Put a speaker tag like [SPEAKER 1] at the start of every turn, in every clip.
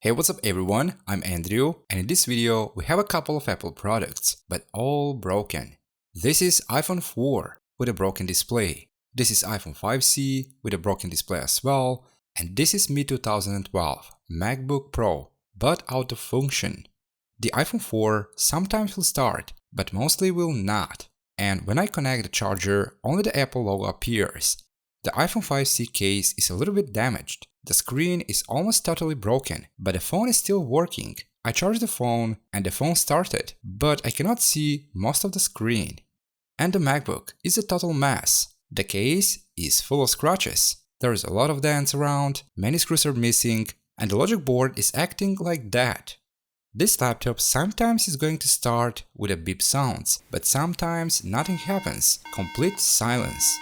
[SPEAKER 1] Hey, what's up everyone? I'm Andrew, and in this video we have a couple of Apple products, but all broken. This is iPhone 4 with a broken display. This is iPhone 5C with a broken display as well, and this is mid-2012 MacBook Pro, but out of function. The iPhone 4 sometimes will start, but mostly will not, and when I connect the charger, only the Apple logo appears. The iPhone 5C case is a little bit damaged. The screen is almost totally broken, but the phone is still working. I charged the phone and the phone started, but I cannot see most of the screen. And the MacBook is a total mess. The case is full of scratches. There is a lot of dents around, many screws are missing, and the logic board is acting like that. This laptop sometimes is going to start with a beep sounds, but sometimes nothing happens, complete silence.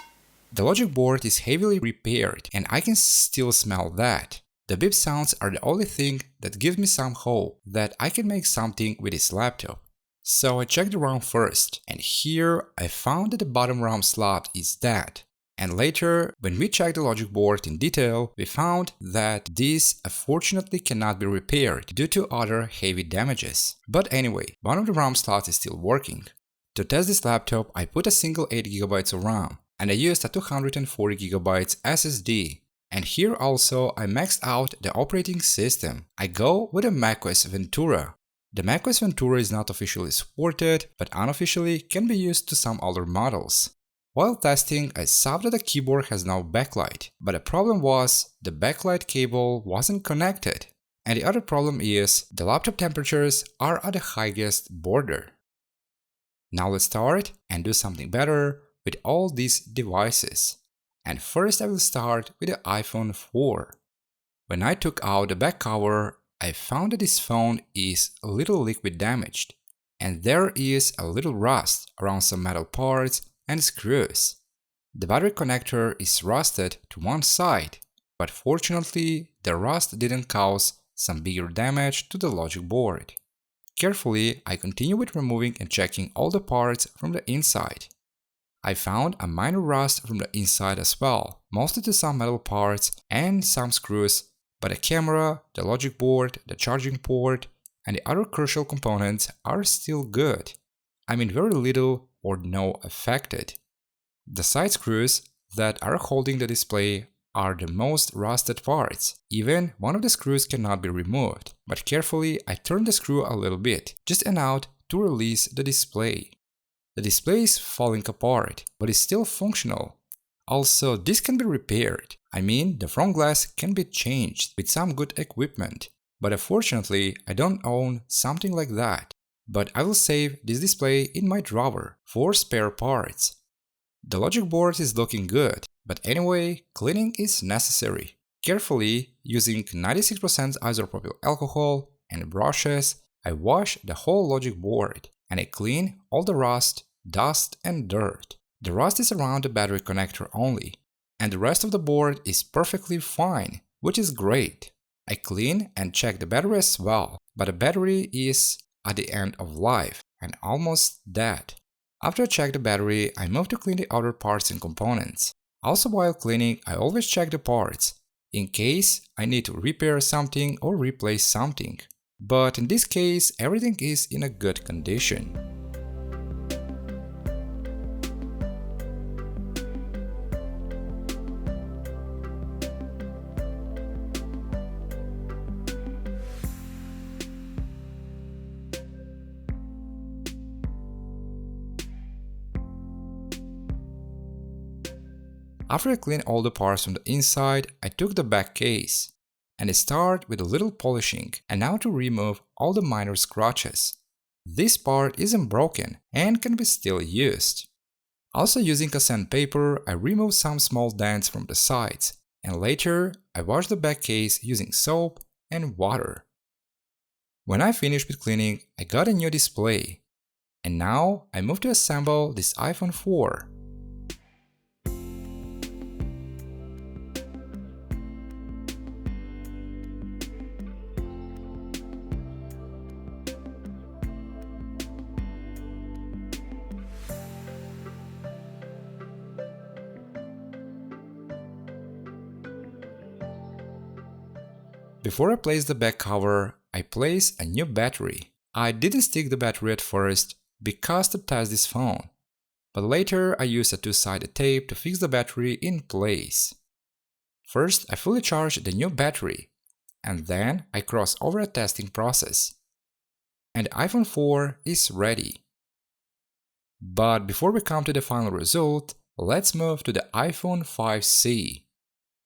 [SPEAKER 1] The logic board is heavily repaired and I can still smell that. The beep sounds are the only thing that gives me some hope that I can make something with this laptop. So I checked the RAM first, and here I found that the bottom RAM slot is dead. And later, when we checked the logic board in detail, we found that this unfortunately cannot be repaired due to other heavy damages. But anyway, one of the RAM slots is still working. To test this laptop, I put a single 8GB of RAM. And I used a 240GB SSD. And here also I maxed out the operating system. I go with a macOS Ventura. The macOS Ventura is not officially supported, but unofficially can be used to some older models. While testing, I saw that the keyboard has no backlight, but the problem was the backlight cable wasn't connected. And the other problem is the laptop temperatures are at the highest border. Now let's start and do something better with all these devices. And first I will start with the iPhone 4. When I took out the back cover, I found that this phone is a little liquid damaged, and there is a little rust around some metal parts and screws. The battery connector is rusted to one side, but fortunately the rust didn't cause some bigger damage to the logic board. Carefully, I continue with removing and checking all the parts from the inside. I found a minor rust from the inside as well, mostly to some metal parts and some screws, but the camera, the logic board, the charging port, and the other crucial components are still good. I mean very little or no affected. The side screws that are holding the display are the most rusted parts. Even one of the screws cannot be removed, but carefully I turn the screw a little bit, just enough to release the display. The display is falling apart, but is still functional. Also, this can be repaired. I mean, the front glass can be changed with some good equipment. But unfortunately, I don't own something like that. But I will save this display in my drawer for spare parts. The logic board is looking good, but anyway, cleaning is necessary. Carefully, using 96% isopropyl alcohol and brushes, I wash the whole logic board and I clean all the rust, dust and dirt. The rust is around the battery connector only, and the rest of the board is perfectly fine, which is great. I clean and check the battery as well, but the battery is at the end of life and almost dead. After I check the battery, I move to clean the other parts and components. Also while cleaning, I always check the parts, in case I need to repair something or replace something. But in this case, everything is in a good condition. After I cleaned all the parts from the inside, I took the back case. And I start with a little polishing and now to remove all the minor scratches. This part isn't broken and can be still used. Also using a sandpaper, I remove some small dents from the sides, and later I wash the back case using soap and water. When I finished with cleaning, I got a new display. And now I move to assemble this iPhone 4. before I place the back cover, I place a new battery. I didn't stick the battery at first because to test this phone, but later I used a two-sided tape to fix the battery in place. First, I fully charged the new battery, and then I cross over a testing process. And the iPhone 4 is ready. But before we come to the final result, let's move to the iPhone 5C.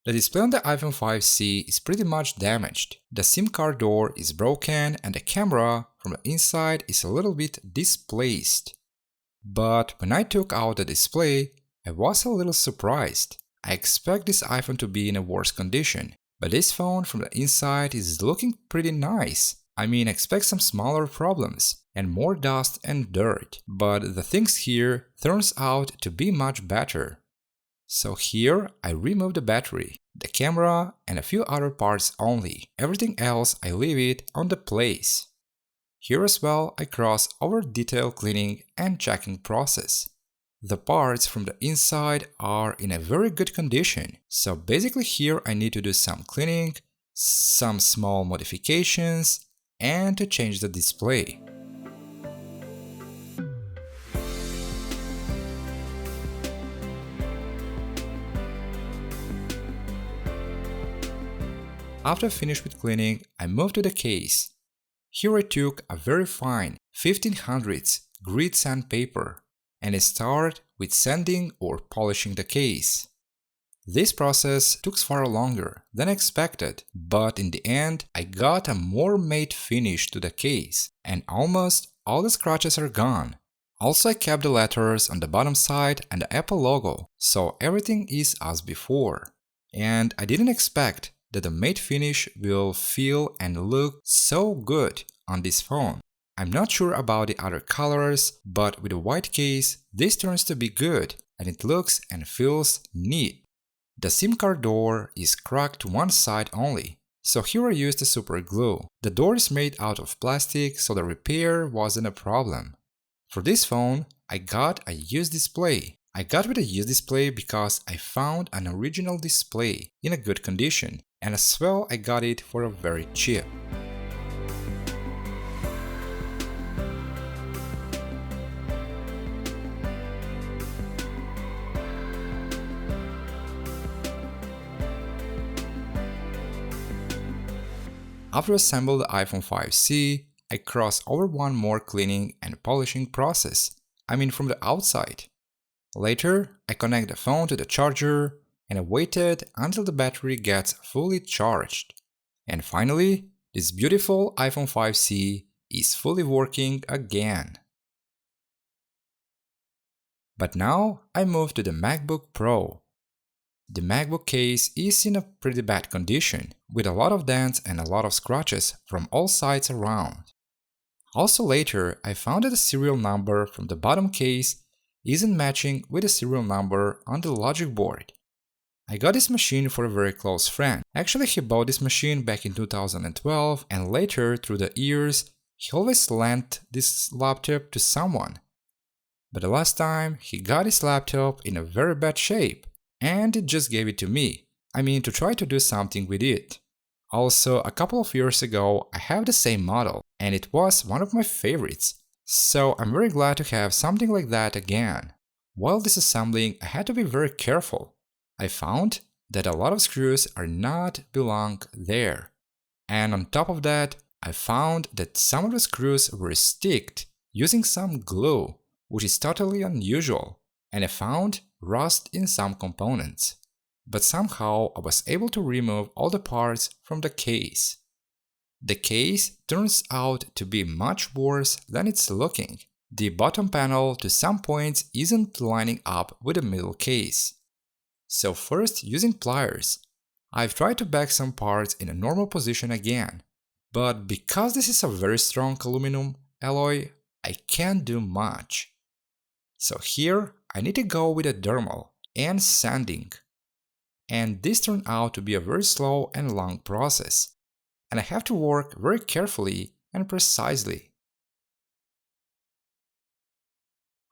[SPEAKER 1] The display on the iPhone 5C is pretty much damaged. The SIM card door is broken and the camera from the inside is a little bit displaced. But when I took out the display, I was a little surprised. I expect this iPhone to be in a worse condition, but this phone from the inside is looking pretty nice. I mean, expect some smaller problems and more dust and dirt, but the things here turns out to be much better. So here I remove the battery, the camera and a few other parts only. Everything else I leave it on the place. Here as well I cross over detail cleaning and checking process. The parts from the inside are in a very good condition, so basically here I need to do some cleaning, some small modifications, and to change the display. After I finished with cleaning, I moved to the case. Here I took a very fine 1500s grit sandpaper and I started with sanding or polishing the case. This process took far longer than expected, but in the end I got a more matte finish to the case and almost all the scratches are gone. Also I kept the letters on the bottom side and the Apple logo, so everything is as before. And I didn't expect that the matte finish will feel and look so good on this phone. I'm not sure about the other colors, but with a white case, this turns to be good and it looks and feels neat. The SIM card door is cracked to one side only, so here I used the super glue. The door is made out of plastic, so the repair wasn't a problem. For this phone, I got a used display. I got with a used display because I found an original display in a good condition, and as well I got it for a very cheap. After assembling the iPhone 5C, I cross over one more cleaning and polishing process, from the outside. Later, I connect the phone to the charger and I waited until the battery gets fully charged. And finally, this beautiful iPhone 5C is fully working again. But now I move to the MacBook Pro. The MacBook case is in a pretty bad condition, with a lot of dents and a lot of scratches from all sides around. Also later, I found that the serial number from the bottom case isn't matching with the serial number on the logic board. I got this machine for a very close friend. Actually, he bought this machine back in 2012 and later, through the years, he always lent this laptop to someone. But the last time, he got his laptop in a very bad shape and it just gave it to me. To try to do something with it. Also, a couple of years ago, I have the same model and it was one of my favorites. So I'm very glad to have something like that again. While disassembling, I had to be very careful. I found that a lot of screws are not belong there. And on top of that, I found that some of the screws were sticked using some glue, which is totally unusual. And I found rust in some components. But somehow I was able to remove all the parts from the case. The case turns out to be much worse than it's looking. The bottom panel to some points isn't lining up with the middle case. So first, using pliers, I've tried to back some parts in a normal position again. But because this is a very strong aluminum alloy, I can't do much. So here, I need to go with a dermal and sanding. And this turned out to be a very slow and long process. And I have to work very carefully and precisely.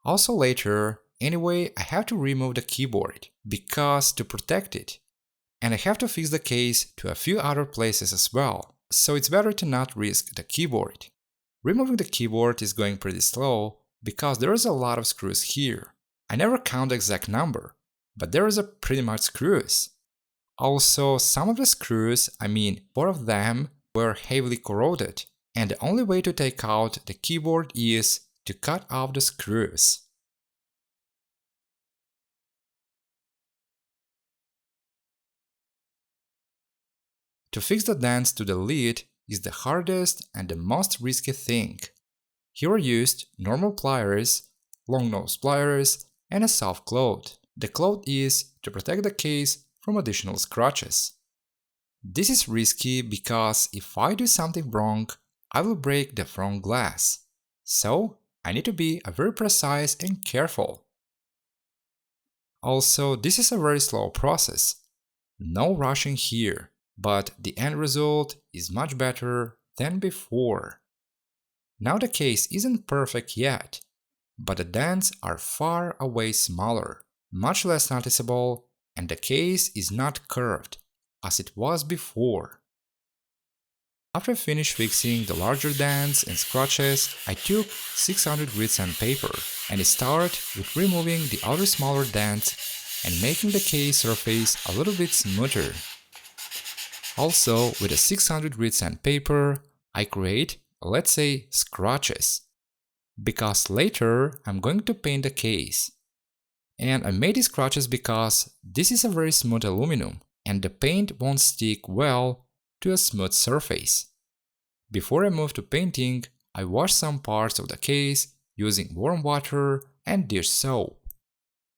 [SPEAKER 1] Also later, anyway, I have to remove the keyboard because to protect it. and I have to fix the case to a few other places as well, so it's better to not risk the keyboard. Removing the keyboard is going pretty slow because there is a lot of screws here. I never count the exact number, but there is a pretty much screws. Also, some of the screws, 4 of them, were heavily corroded, and the only way to take out the keyboard is to cut off the screws. To fix the dents to the lid is the hardest and the most risky thing. Here I used normal pliers, long nose pliers, and a soft cloth. The cloth is to protect the case from additional scratches. This is risky because if I do something wrong, I will break the front glass. So I need to be very precise and careful. Also, this is a very slow process. No rushing here, but the end result is much better than before. Now the case isn't perfect yet, but the dents are far away smaller, much less noticeable, and the case is not curved as it was before. After I finished fixing the larger dents and scratches, I took 600 grit sandpaper and started with removing the other smaller dents and making the case surface a little bit smoother. Also, with a 600 grit sandpaper, I create, let's say, scratches, because later I'm going to paint the case. And I made these scratches because this is a very smooth aluminum and the paint won't stick well to a smooth surface. Before I move to painting, I wash some parts of the case using warm water and dish soap.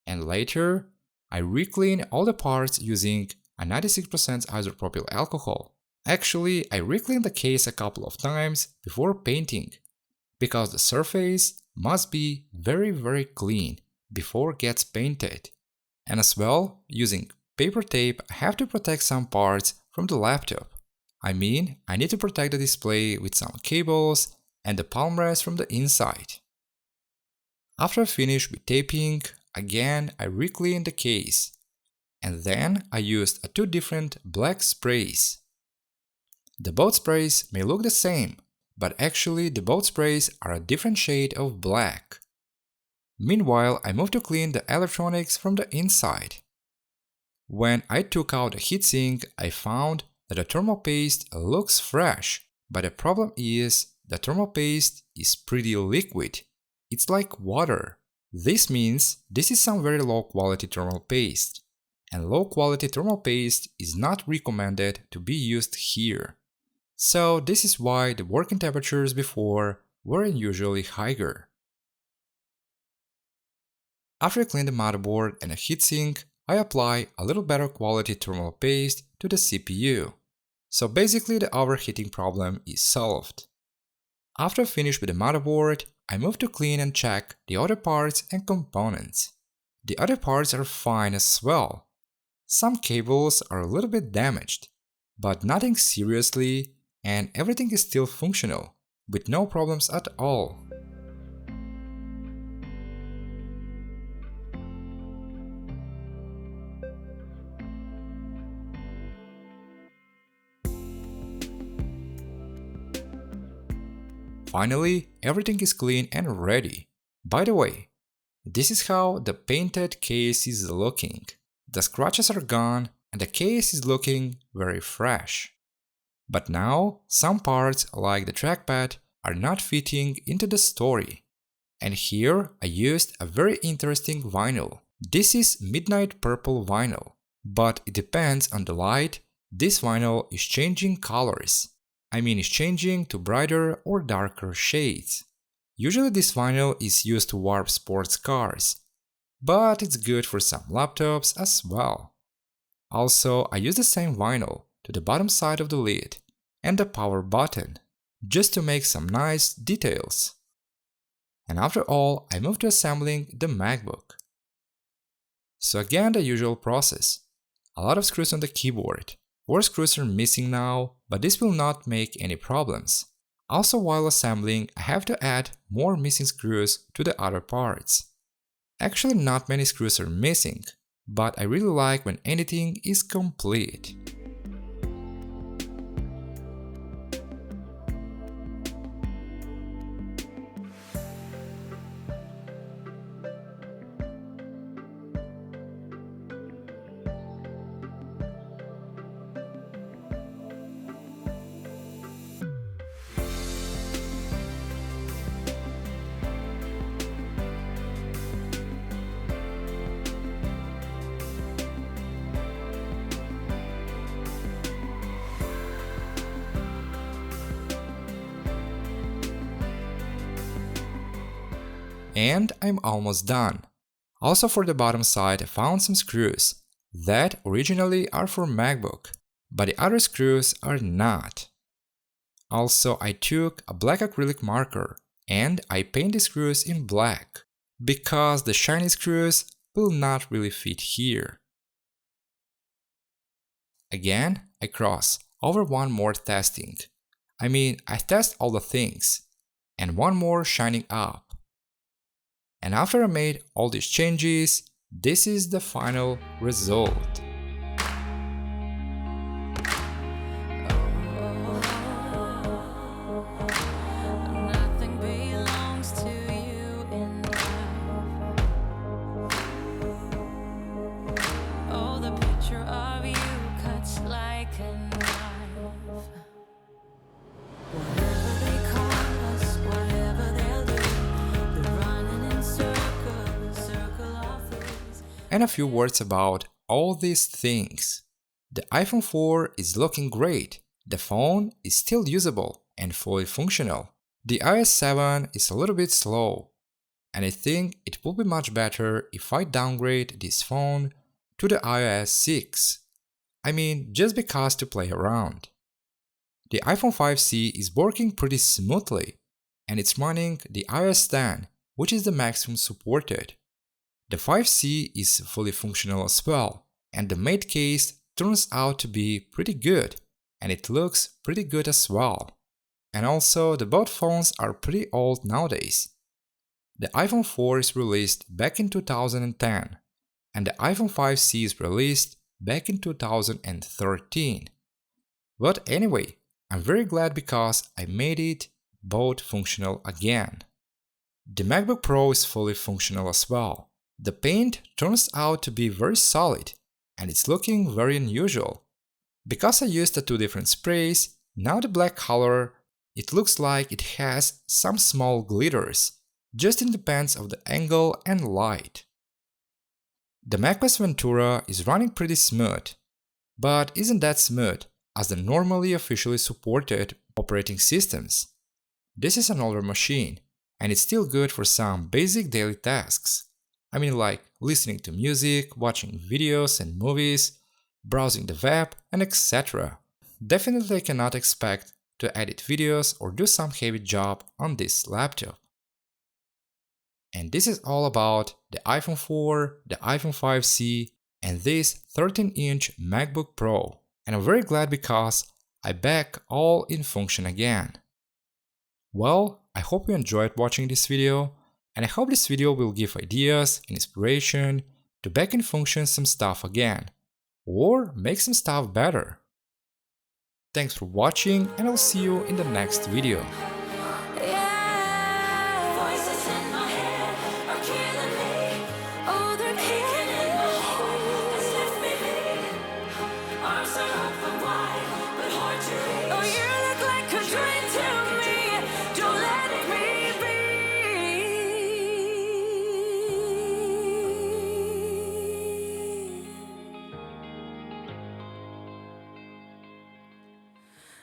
[SPEAKER 1] And later, I re-clean all the parts using a 96% isopropyl alcohol. Actually, I re-clean the case a couple of times before painting, because the surface must be very clean before it gets painted. And as well, using paper tape, I have to protect some parts from the laptop. I need to protect the display with some cables and the palm rest from the inside. After I finish with taping, again I re-clean the case. And then I used 2 different black sprays. The both sprays may look the same, but actually the both sprays are a different shade of black. Meanwhile, I moved to clean the electronics from the inside. When I took out the heatsink, I found that the thermal paste looks fresh, but the problem is the thermal paste is pretty liquid. It's like water. This means this is some very low quality thermal paste, and low quality thermal paste is not recommended to be used here. So this is why the working temperatures before were unusually higher. After I clean the motherboard and the heatsink, I apply a little better quality thermal paste to the CPU. So basically the overheating problem is solved. After I finish with the motherboard, I move to clean and check the other parts and components. The other parts are fine as well. Some cables are a little bit damaged, but nothing seriously, and everything is still functional, with no problems at all. Finally, everything is clean and ready. By the way, this is how the painted case is looking. The scratches are gone and the case is looking very fresh. But now, some parts like the trackpad are not fitting into the story. And here I used a very interesting vinyl. This is midnight purple vinyl, but it depends on the light. This vinyl is changing colors. It's changing to brighter or darker shades. Usually this vinyl is used to warp sports cars, but it's good for some laptops as well. Also, I use the same vinyl to the bottom side of the lid and the power button, just to make some nice details. And after all, I move to assembling the MacBook. So again, the usual process. A lot of screws on the keyboard. 4 screws are missing now, but this will not make any problems. Also, while assembling, I have to add more missing screws to the other parts. Actually, not many screws are missing, but I really like when anything is complete. And I'm almost done. Also for the bottom side I found some screws that originally are for MacBook, but the other screws are not. Also I took a black acrylic marker and I paint the screws in black, because the shiny screws will not really fit here. Again, I cross over one more testing. I test all the things, and one more shining up. And after I made all these changes, this is the final result. And a few words about all these things. The iPhone 4 is looking great, the phone is still usable and fully functional. The iOS 7 is a little bit slow, and I think it would be much better if I downgrade this phone to the iOS 6. Just because to play around. The iPhone 5C is working pretty smoothly, and it's running the iOS 10, which is the maximum supported. The 5C is fully functional as well, and the mate case turns out to be pretty good, and it looks pretty good as well. And also, the both phones are pretty old nowadays. The iPhone 4 is released back in 2010, and the iPhone 5C is released back in 2013. But anyway, I'm very glad because I made it both functional again. The MacBook Pro is fully functional as well. The paint turns out to be very solid, and it's looking very unusual. Because I used the two different sprays, now the black color, it looks like it has some small glitters, just it depends of the angle and light. The macOS Ventura is running pretty smooth, but isn't that smooth as the normally officially supported operating systems. This is an older machine, and it's still good for some basic daily tasks. Like listening to music, watching videos and movies, browsing the web, and etc. Definitely I cannot expect to edit videos or do some heavy job on this laptop. And this is all about the iPhone 4, the iPhone 5C, and this 13-inch MacBook Pro. And I'm very glad because I back all in function again. Well, I hope you enjoyed watching this video, and I hope this video will give ideas and inspiration to back in function some stuff again, or make some stuff better. Thanks for watching, and I'll see you in the next video.